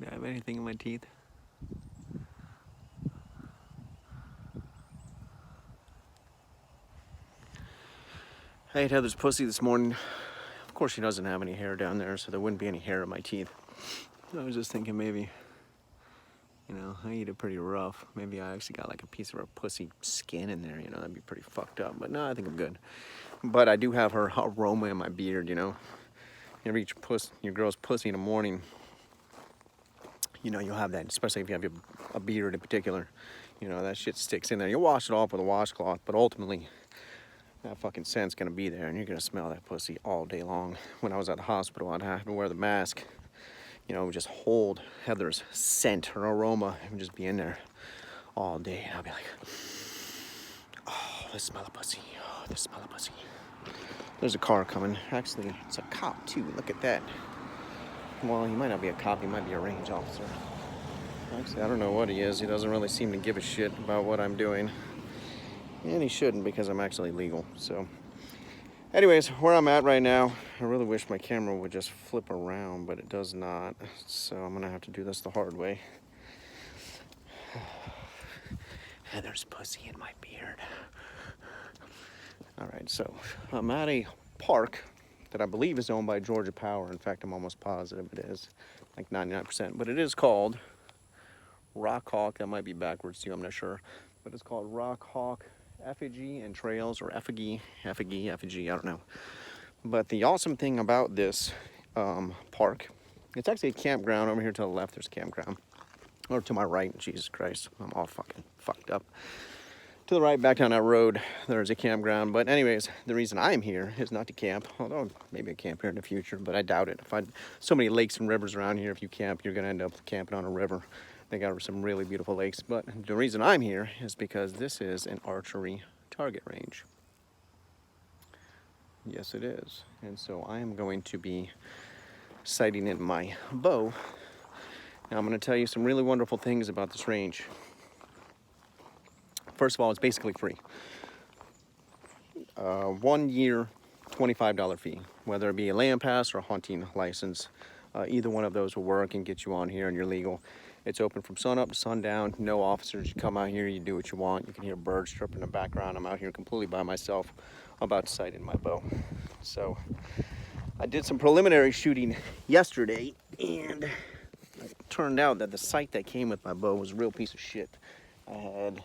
Do I have anything in my teeth? I ate Heather's pussy this morning. Of course she doesn't have any hair down there, so there wouldn't be any hair in my teeth. I was just thinking maybe, you know, I eat it pretty rough. Maybe I actually got like a piece of her pussy skin in there, you know, that'd be pretty fucked up. But no, I think I'm good. But I do have her aroma in my beard, you know. You ever eat your girl's pussy in the morning, you know, you'll have that, especially if you have a beard in particular. You know, that shit sticks in there. You'll wash it off with a washcloth, but ultimately, that fucking scent's gonna be there, and you're gonna smell that pussy all day long. When I was at the hospital, I'd have to wear the mask, you know, just hold Heather's scent, her aroma, and just be in there all day. And I'll be like, oh, the smell of pussy, oh, the smell of pussy. There's a car coming. Actually, it's a cop too, look at that. Well, he might not be a cop, he might be a range officer. Actually, I don't know what he is. He doesn't really seem to give a shit about what I'm doing. And he shouldn't, because I'm actually legal. So, anyways, where I'm at right now, I really wish my camera would just flip around, but it does not. So I'm gonna have to do this the hard way. Heather's pussy in my beard. All right, so I'm at a park that I believe is owned by Georgia Power. In fact, I'm almost positive it is, like 99%. But it is called Rock Hawk. That might be backwards too, I'm not sure. But it's called Rock Hawk Effigy and Trails, or Effigy, I don't know. But the awesome thing about this park, it's actually a campground. Over here to the left, there's a campground. Or to my right, Jesus Christ, I'm all fucking fucked up. To the right, back down that road, there's a campground. But anyways, the reason I'm here is not to camp, although maybe I camp here in the future, but I doubt it. So many lakes and rivers around here, if you camp, you're gonna end up camping on a river. They got some really beautiful lakes, but the reason I'm here is because this is an archery target range. Yes, it is. And so I am going to be sighting in my bow. Now I'm gonna tell you some really wonderful things about this range. First of all, it's basically free. 1 year, $25 fee, whether it be a land pass or a hunting license. Either one of those will work and get you on here and you're legal. It's open from sun up to sundown, no officers. You come out here, you do what you want. You can hear birds chirping in the background. I'm out here completely by myself, about to sight in my bow. So I did some preliminary shooting yesterday, and it turned out that the sight that came with my bow was a real piece of shit. I had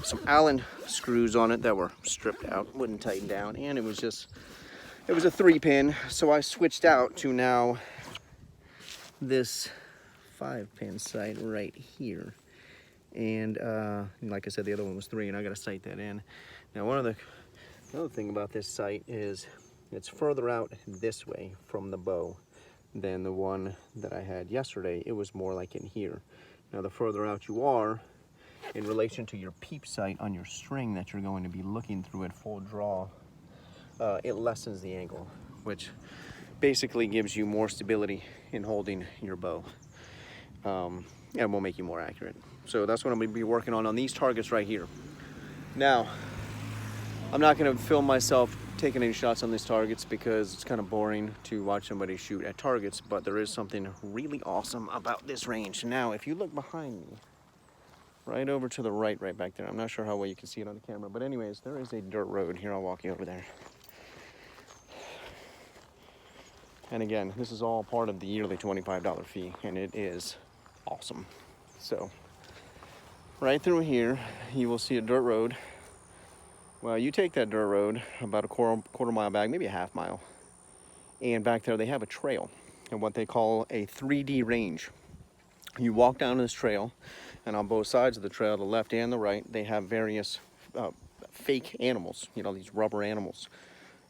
some Allen screws on it that were stripped out, wouldn't tighten down, and it was a 3-pin. So I switched out to now this 5-pin sight right here. And like I said, the other one was 3, and I gotta sight that in. Now, another thing about this sight is it's further out this way from the bow than the one that I had yesterday. It was more like in here. Now, the further out you are, in relation to your peep sight on your string that you're going to be looking through at full draw, it lessens the angle, which basically gives you more stability in holding your bow, and will make you more accurate. So that's what I'm going to be working on these targets right here. Now, I'm not going to film myself taking any shots on these targets because it's kind of boring to watch somebody shoot at targets, but there is something really awesome about this range. Now, if you look behind me, right over to the right back there, I'm not sure how well you can see it on the camera, but anyways, there is a dirt road here. I'll walk you over there. And again, this is all part of the yearly $25 fee, and it is awesome. So, right through here, you will see a dirt road. Well, you take that dirt road about a quarter mile back, maybe a half mile, and back there they have a trail, and what they call a 3D range. You walk down this trail, and on both sides of the trail, the left and the right, they have various fake animals, you know, these rubber animals.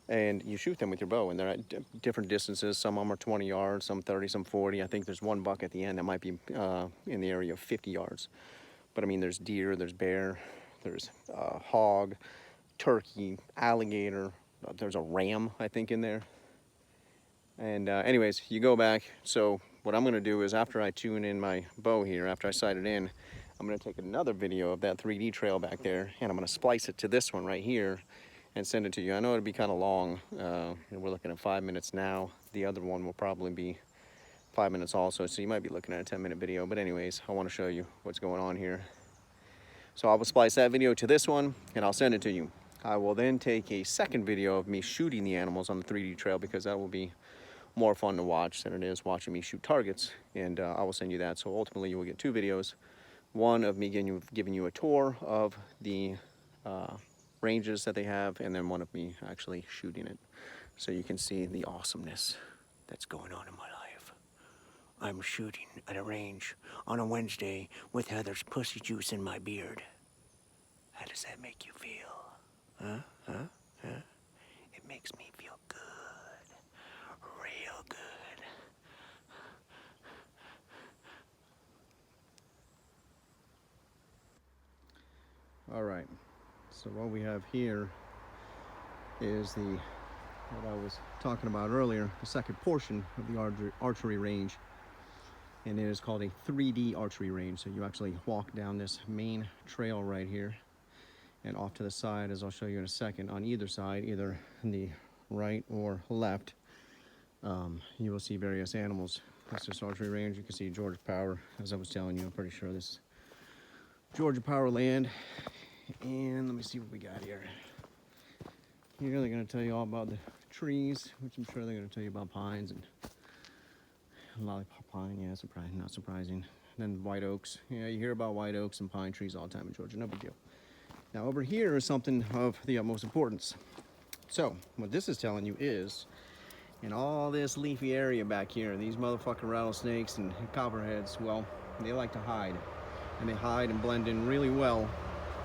And you shoot them with your bow, and they're at different distances. Some of them are 20 yards, some 30, some 40. I think there's one buck at the end that might be in the area of 50 yards. But I mean, there's deer, there's bear, there's hog, turkey, alligator. There's a ram, I think, in there. And anyways, you go back. So what I'm gonna do is, after I tune in my bow here, after I sight it in, I'm gonna take another video of that 3D trail back there, and I'm gonna splice it to this one right here and send it to you. I know it'll be kind of long. We're looking at 5 minutes now. The other one will probably be 5 minutes also, so you might be looking at a 10-minute video. But anyways, I want to show you what's going on here. So I will splice that video to this one and I'll send it to you. I will then take a second video of me shooting the animals on the 3D trail, because that will be more fun to watch than it is watching me shoot targets, and I will send you that. So ultimately you will get 2 videos, one of me giving you a tour of the ranges that they have, and then one of me actually shooting it, so you can see the awesomeness that's going on in my life. I'm shooting at a range on a Wednesday with Heather's pussy juice in my beard. How does that make you feel? Huh? It makes me feel good. Real good. All right, so what we have here is what I was talking about earlier, the second portion of the archery range, and it is called a 3D archery range. So you actually walk down this main trail right here, and off to the side, as I'll show you in a second, on either side, either in the right or left, you will see various animals. That's this archery range. You can see Georgia Power, as I was telling you. I'm pretty sure this is Georgia Power land. And let me see what we got here. Here they're going to tell you all about the trees, which I'm sure they're going to tell you about pines and lollipop pine. Yeah, surprising, not surprising. And then white oaks. Yeah, you hear about white oaks and pine trees all the time in Georgia. No big deal. Now over here is something of the utmost importance. So what this is telling you is, in all this leafy area back here, these motherfucking rattlesnakes and copperheads, well, they like to hide. And they hide and blend in really well.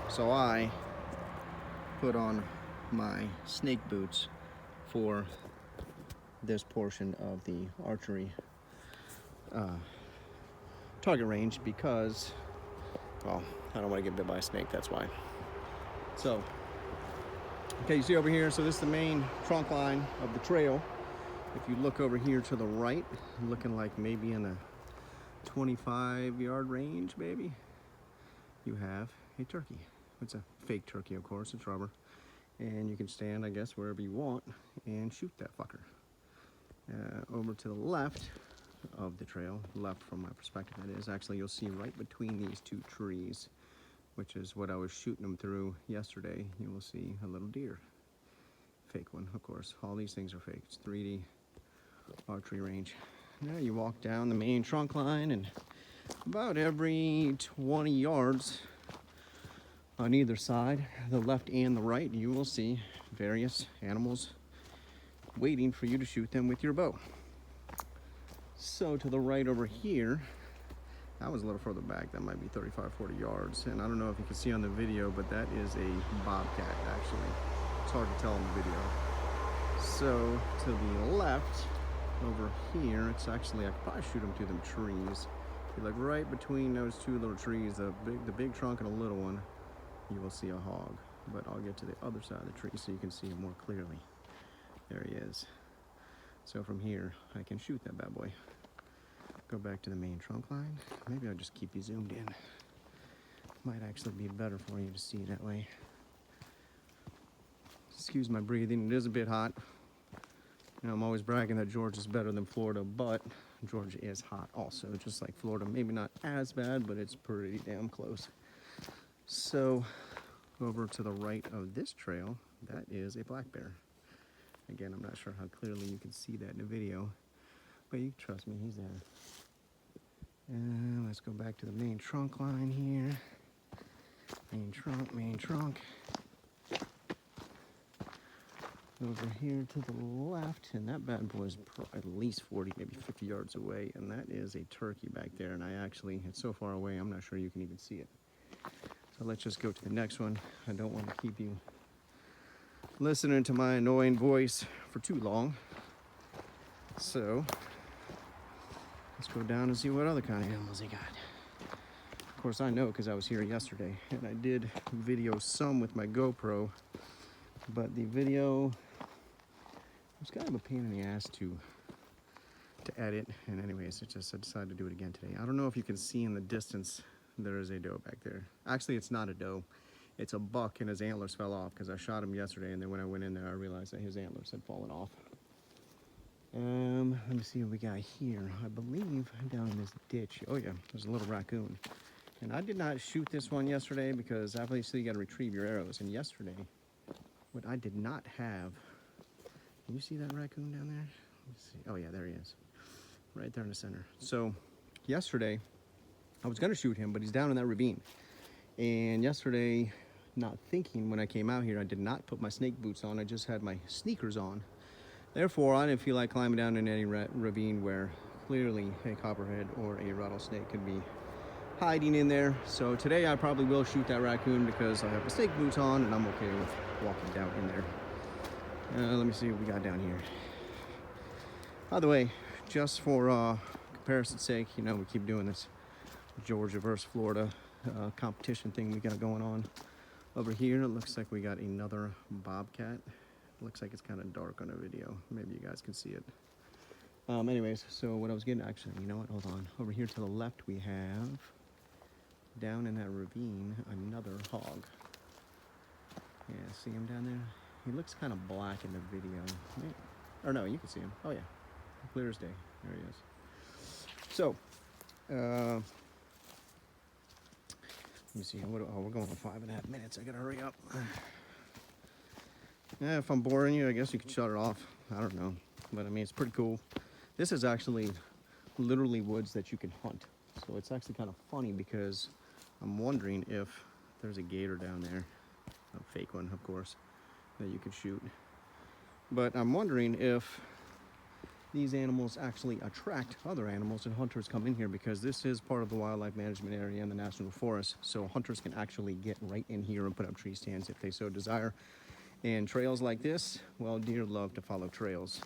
So I put on my snake boots for this portion of the archery target range, because, well, I don't want to get bit by a snake, that's why. So, okay, you see over here, so this is the main trunk line of the trail. If you look over here to the right, looking like maybe in a 25-yard range, maybe, you have a turkey. It's a fake turkey, of course, it's rubber. And you can stand, I guess, wherever you want and shoot that fucker. Over to the left of the trail, left from my perspective that is, actually you'll see right between these 2 trees, which is what I was shooting them through yesterday, you will see a little deer. Fake one, of course. All these things are fake. It's 3D archery range. Now you walk down the main trunk line, and about every 20 yards on either side, the left and the right, you will see various animals waiting for you to shoot them with your bow. So to the right over here, that was a little further back, that might be 35, 40 yards. And I don't know if you can see on the video, but that is a bobcat, actually. It's hard to tell in the video. So to the left over here, it's actually, I could probably shoot them through them trees. If you look right between those 2 little trees, the big trunk and a little one, you will see a hog. But I'll get to the other side of the tree so you can see him more clearly. There he is. So from here, I can shoot that bad boy. Go back to the main trunk line. Maybe I'll just keep you zoomed in. Might actually be better for you to see that way. Excuse my breathing, it is a bit hot. You know, I'm always bragging that Georgia is better than Florida, but Georgia is hot also, just like Florida. Maybe not as bad, but it's pretty damn close. So over to the right of this trail, that is a black bear. Again, I'm not sure how clearly you can see that in the video, but you can trust me, he's there. And let's go back to the main trunk line here. Main trunk. Over here to the left, and that bad boy is at least 40, maybe 50 yards away, and that is a turkey back there, and it's so far away, I'm not sure you can even see it. So let's just go to the next one. I don't want to keep you listening to my annoying voice for too long. So let's go down and see what other kind of animals they got. Of course, I know because I was here yesterday, and I did video some with my GoPro, but the video was kind of a pain in the ass to edit. And anyways, I decided to do it again today. I don't know if you can see in the distance, there is a doe back there. Actually, it's not a doe. It's a buck, and his antlers fell off because I shot him yesterday, and then when I went in there, I realized that his antlers had fallen off. Let me see what we got here. I believe down in this ditch. Oh yeah, there's a little raccoon. And I did not shoot this one yesterday because obviously you got to retrieve your arrows. And yesterday, what I did not have. Can you see that raccoon down there? Let's see. Oh yeah, there he is. Right there in the center. So yesterday, I was going to shoot him, but he's down in that ravine. And yesterday, not thinking when I came out here, I did not put my snake boots on. I just had my sneakers on. Therefore, I didn't feel like climbing down in any ravine where clearly a copperhead or a rattlesnake could be hiding in there. So today I probably will shoot that raccoon because I have my snake boots on and I'm okay with walking down in there. Let me see what we got down here. By the way, just for comparison's sake, you know, we keep doing this Georgia versus Florida competition thing we got going on. Over here, it looks like we got another bobcat. Looks like it's kind of dark on the video. Maybe you guys can see it. Anyways, so what I was getting, actually, you know what, hold on. Over here to the left, we have, down in that ravine, another hog. Yeah, see him down there? He looks kind of black in the video. Or no, you can see him. Oh yeah, clear as day. There he is. So, let me see. We're going for 5.5 minutes. I gotta hurry up. Yeah, if I'm boring you, I guess you could shut it off. I don't know, but I mean, it's pretty cool. This is actually literally woods that you can hunt. So it's actually kind of funny because I'm wondering if there's a gator down there, a fake one, of course, that you could shoot. But I'm wondering if these animals actually attract other animals and hunters come in here because this is part of the wildlife management area in the national forest. So hunters can actually get right in here and put up tree stands if they so desire. And trails like this, well, deer love to follow trails.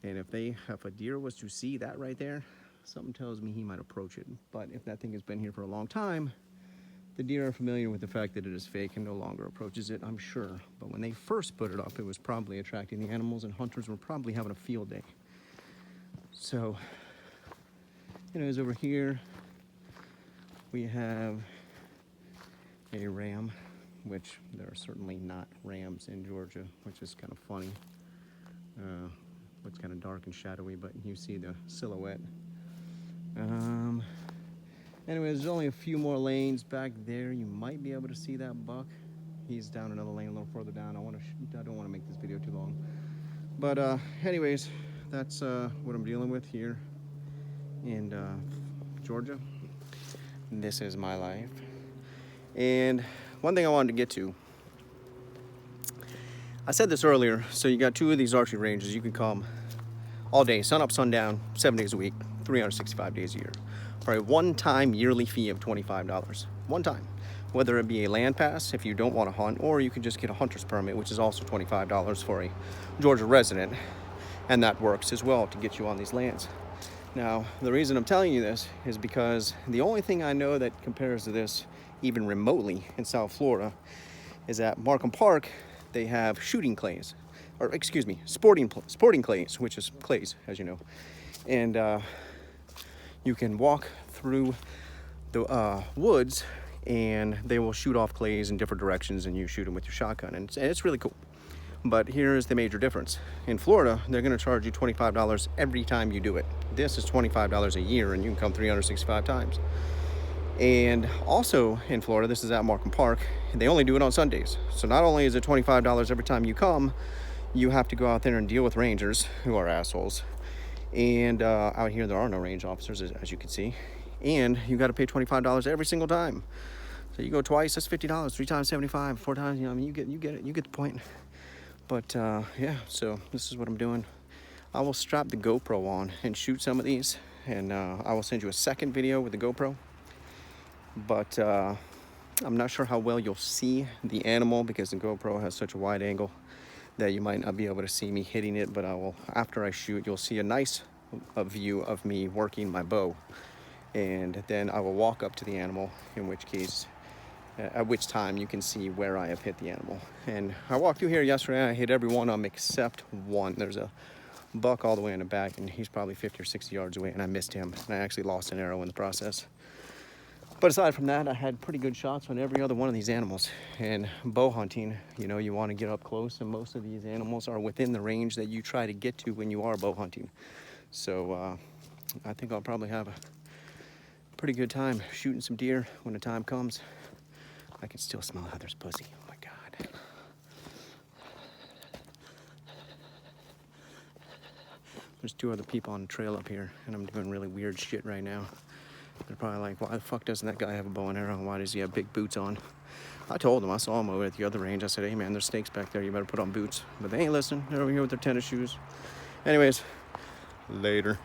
And if a deer was to see that right there, something tells me he might approach it. But if that thing has been here for a long time, the deer are familiar with the fact that it is fake and no longer approaches it, I'm sure. But when they first put it up, it was probably attracting the animals and hunters were probably having a field day. So, anyways, over here, we have a ram, which there are certainly not rams in Georgia, which is kind of funny. Looks kind of dark and shadowy, but you see the silhouette. Anyways, there's only a few more lanes back there. You might be able to see that buck. He's down another lane a little further down. I don't want to make this video too long. But anyways, that's what I'm dealing with here in Georgia. This is my life. And one thing I wanted to get to, I said this earlier, so you got two of these archery ranges. You can come all day, sun up, sun down, 7 days a week, 365 days a year, for a one-time yearly fee of $25. One time. Whether it be a land pass if you don't want to hunt, or you can just get a hunter's permit, which is also $25 for a Georgia resident, and that works as well to get you on these lands. Now, the reason I'm telling you this is because the only thing I know that compares to this even remotely in South Florida is at Markham Park. They have shooting clays, or excuse me, sporting clays, which is clays, as you know. And you can walk through the woods and they will shoot off clays in different directions and you shoot them with your shotgun. And it's really cool. But here's the major difference. In Florida, they're gonna charge you $25 every time you do it. This is $25 a year and you can come 365 times. And also in Florida, this is at Markham Park, they only do it on Sundays. So not only is it $25 every time you come, you have to go out there and deal with rangers who are assholes. And out here, there are no range officers, as you can see. And you got to pay $25 every single time. So you go twice, that's $50. 3 times, 75. 4 times, you know, I mean, you get it. You get the point. But yeah, so this is what I'm doing. I will strap the GoPro on and shoot some of these. And I will send you a second video with the GoPro. But I'm not sure how well you'll see the animal because the GoPro has such a wide angle that you might not be able to see me hitting it. But I will, after I shoot, you'll see a nice view of me working my bow. And then I will walk up to the animal, in which case, at which time you can see where I have hit the animal. And I walked through here yesterday, I hit every one of them except one. There's a buck all the way in the back, and he's probably 50 or 60 yards away, and I missed him. And I actually lost an arrow in the process. But aside from that, I had pretty good shots on every other one of these animals. And bow hunting, you know, you want to get up close, and most of these animals are within the range that you try to get to when you are bow hunting. So I think I'll probably have a pretty good time shooting some deer when the time comes. I can still smell Heather's pussy. Oh my God. There's 2 other people on the trail up here, and I'm doing really weird shit right now. They're probably like, why the fuck doesn't that guy have a bow and arrow? Why does he have big boots on? I told them, I saw them over at the other range. I said, hey man, there's snakes back there. You better put on boots. But they ain't listening. They're over here with their tennis shoes. Anyways, later.